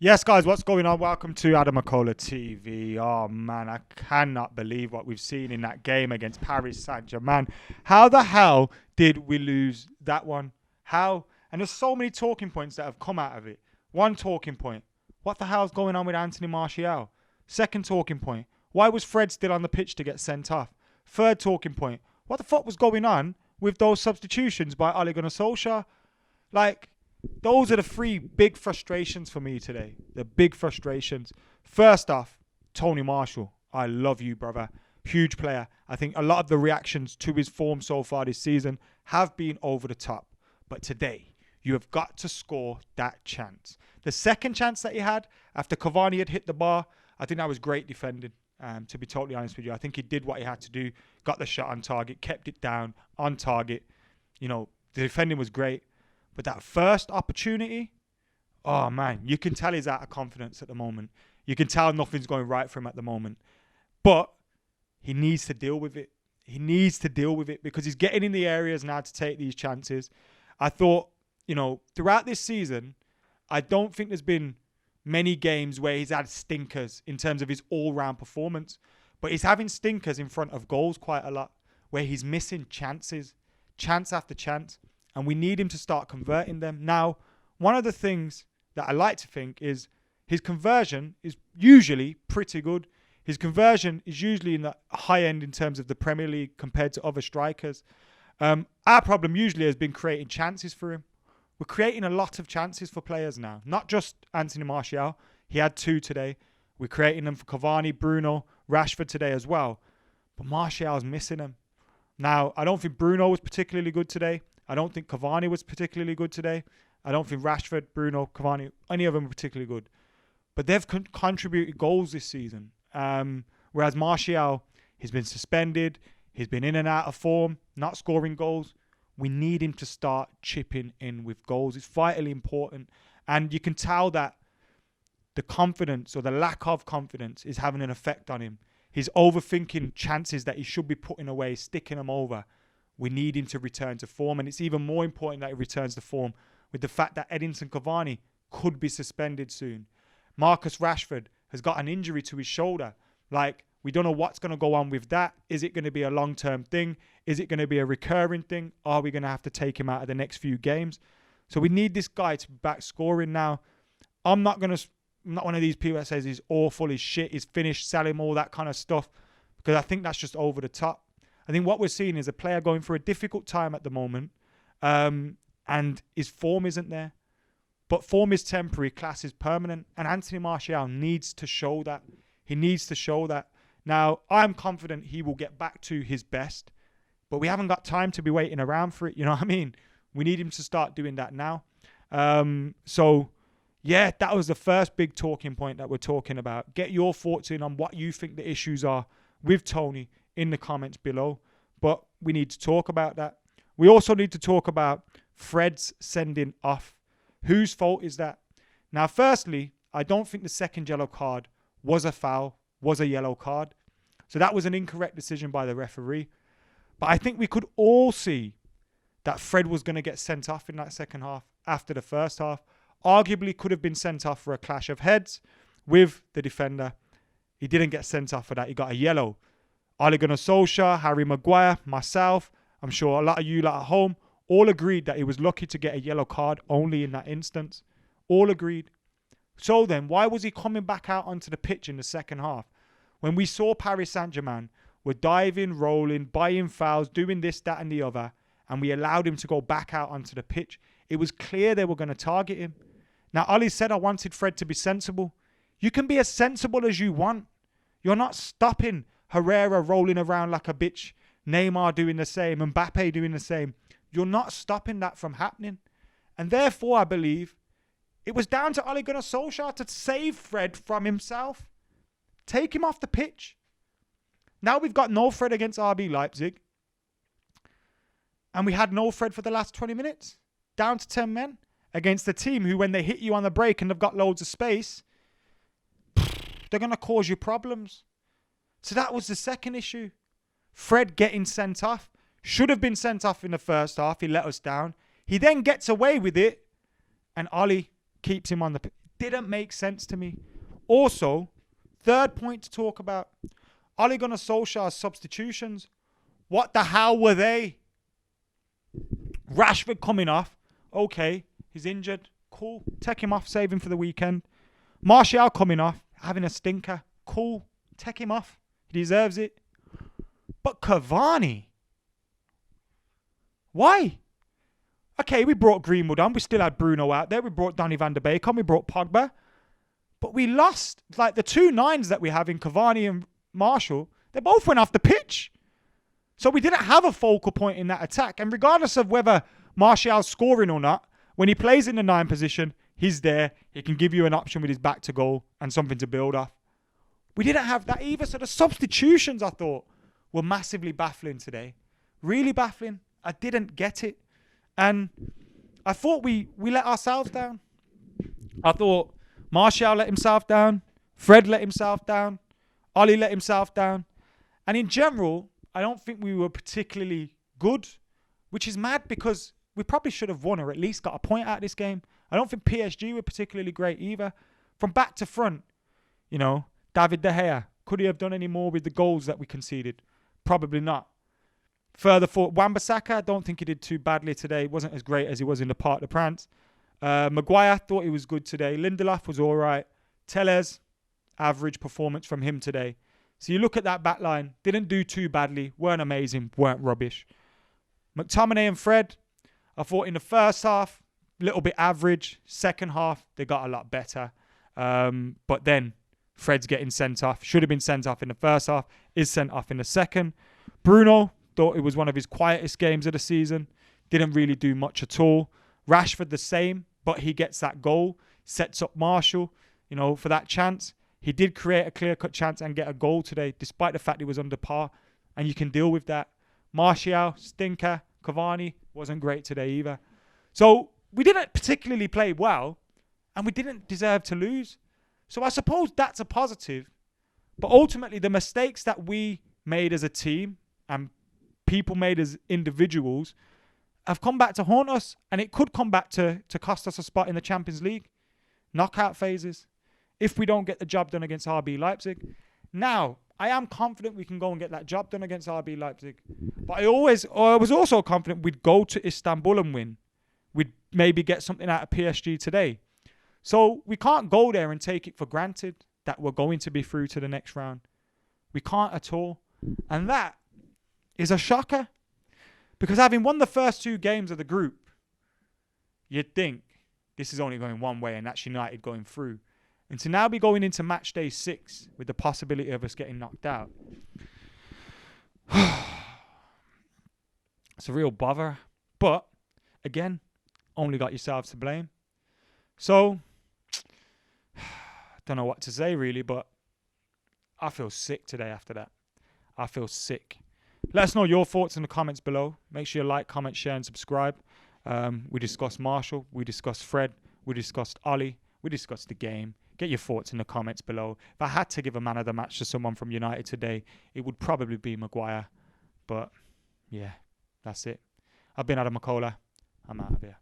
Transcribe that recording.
Yes, guys, what's going on? Welcome to AdamMcKola TV. Oh, man, I cannot believe what we've seen in that game against Paris Saint-Germain. How the hell did we lose that one? How? And there's so many talking points that have come out of it. One talking point, what the hell's going on with Anthony Martial? Second talking point, why was Fred still on the pitch to get sent off? Third talking point, what the fuck was going on with those substitutions by Ole Gunnar Solskjaer? Those are the three big frustrations for me today. The big frustrations. First off, Tony Marshall. I love you, brother. Huge player. I think a lot of the reactions to his form so far this season have been over the top. But today, you have got to score that chance. The second chance that he had after Cavani had hit the bar, I think that was great defending, to be totally honest with you. I think he did what he had to do, got the shot on target, kept it down on target. You know, the defending was great. But that first opportunity, oh man, you can tell he's out of confidence at the moment. You can tell nothing's going right for him at the moment. But he needs to deal with it. He needs to deal with it because he's getting in the areas now to take these chances. I thought, throughout this season, I don't think there's been many games where he's had stinkers in terms of his all-round performance. But he's having stinkers in front of goals quite a lot where he's missing chances, chance after chance. And we need him to start converting them. Now, one of the things that I like to think is his conversion is usually pretty good. His conversion is usually in the high end in terms of the Premier League compared to other strikers. Our problem usually has been creating chances for him. We're creating a lot of chances for players now. Not just Anthony Martial. He had 2 today. We're creating them for Cavani, Bruno, Rashford today as well. But Martial's missing them. Now, I don't think Bruno was particularly good today. I don't think Cavani was particularly good today. I don't think Rashford, Bruno, Cavani, any of them were particularly good. But they've contributed goals this season. Whereas Martial, he's been suspended. He's been in and out of form, not scoring goals. We need him to start chipping in with goals. It's vitally important. And you can tell that the confidence or the lack of confidence is having an effect on him. He's overthinking chances that he should be putting away, sticking them over. We need him to return to form. And it's even more important that he returns to form with the fact that Edinson Cavani could be suspended soon. Marcus Rashford has got an injury to his shoulder. We don't know what's going to go on with that. Is it going to be a long-term thing? Is it going to be a recurring thing? Are we going to have to take him out of the next few games? So we need this guy to be back scoring now. I'm not one of these people that says he's awful, he's shit, he's finished, sell him, all that kind of stuff. Because I think that's just over the top. I think what we're seeing is a player going through a difficult time at the moment, and his form isn't there. But form is temporary, class is permanent, and Anthony Martial needs to show that. He needs to show that. Now, I'm confident he will get back to his best, but we haven't got time to be waiting around for it. You know what I mean? We need him to start doing that now. Yeah, that was the first big talking point that we're talking about. Get your thoughts in on what you think the issues are with Tony in the comments below. But we need to talk about that. We also need to talk about Fred's sending off. Whose fault is that? Now, firstly, I don't think the second yellow card was a foul, was a yellow card. So that was an incorrect decision by the referee. But I think we could all see that Fred was going to get sent off in that second half after the first half. Arguably could have been sent off for a clash of heads with the defender. He didn't get sent off for that. He got a yellow. Ole Gunnar Solskjaer, Harry Maguire, myself, I'm sure a lot of you lot at home, all agreed that he was lucky to get a yellow card only in that instance. All agreed. So then, why was he coming back out onto the pitch in the second half? When we saw Paris Saint-Germain were diving, rolling, buying fouls, doing this, that and the other, and we allowed him to go back out onto the pitch, it was clear they were going to target him. Now, Ollie said, I wanted Fred to be sensible. You can be as sensible as you want. You're not stopping Herrera rolling around like a bitch, Neymar doing the same, Mbappe doing the same. You're not stopping that from happening. And therefore, I believe it was down to Ole Gunnar Solskjaer to save Fred from himself. Take him off the pitch. Now we've got no Fred against RB Leipzig. And we had no Fred for the last 20 minutes. Down to 10 men against a team who, when they hit you on the break and they've got loads of space, they're going to cause you problems. So that was the second issue. Fred getting sent off. Should have been sent off in the first half. He let us down. He then gets away with it. And Ollie keeps him on the pitch. didn't make sense to me. Also, third point to talk about, Ole Gunnar Solskjaer's substitutions. What the hell were they? Rashford coming off. Okay, he's injured. Cool. Take him off, save him for the weekend. Martial coming off, having a stinker. Cool. Take him off. He deserves it. But Cavani? Why? Okay, we brought Greenwood on. We still had Bruno out there. We brought Donny van der Beek on. We brought Pogba. But we lost. Like the 2 9s that we have in Cavani and Martial, they both went off the pitch. So we didn't have a focal point in that attack. And regardless of whether Martial's scoring or not, when he plays in the 9 position, he's there. He can give you an option with his back to goal and something to build off. We didn't have that either. So the substitutions, I thought, were massively baffling today. Really baffling. I didn't get it. And I thought we let ourselves down. I thought Martial let himself down. Fred let himself down. Ole let himself down. And in general, I don't think we were particularly good, which is mad because we probably should have won or at least got a point out of this game. I don't think PSG were particularly great either. From back to front, David De Gea, could he have done any more with the goals that we conceded? Probably not. Further forward, Wan-Bissaka, I don't think he did too badly today. Wasn't as great as he was in the Parc des Princes. Maguire, thought he was good today. Lindelof was all right. Tellez, average performance from him today. So you look at that back line, didn't do too badly, weren't amazing, weren't rubbish. McTominay and Fred, I thought in the first half, a little bit average. Second half, they got a lot better. But then Fred's getting sent off. Should have been sent off in the first half, is sent off in the second. Bruno, thought it was one of his quietest games of the season. Didn't really do much at all. Rashford the same, but he gets that goal. Sets up Martial, for that chance. He did create a clear-cut chance and get a goal today, despite the fact he was under par. And you can deal with that. Martial, stinker. Cavani wasn't great today either. So we didn't particularly play well, and we didn't deserve to lose. So I suppose that's a positive. But ultimately, the mistakes that we made as a team and people made as individuals have come back to haunt us, and it could come back to cost us a spot in the Champions League knockout phases if we don't get the job done against RB Leipzig. Now, I am confident we can go and get that job done against RB Leipzig, but I was also confident we'd go to Istanbul and win. We'd maybe get something out of PSG today. So we can't go there and take it for granted that we're going to be through to the next round. We can't at all. And that is a shocker. Because having won the first 2 games of the group, you'd think this is only going one way and that's United going through. And to now be going into match day 6 with the possibility of us getting knocked out. It's a real bother. But, again, only got yourselves to blame. So, don't know what to say really, but I feel sick today after that. I feel sick. Let us know your thoughts in the comments below. Make sure you like, comment, share, and subscribe. We discussed Martial. We discussed Fred. We discussed Ole. We discussed the game. Get your thoughts in the comments below. If I had to give a man of the match to someone from United today, it would probably be Maguire. But, yeah, that's it. I've been AdamMcKola. I'm out of here.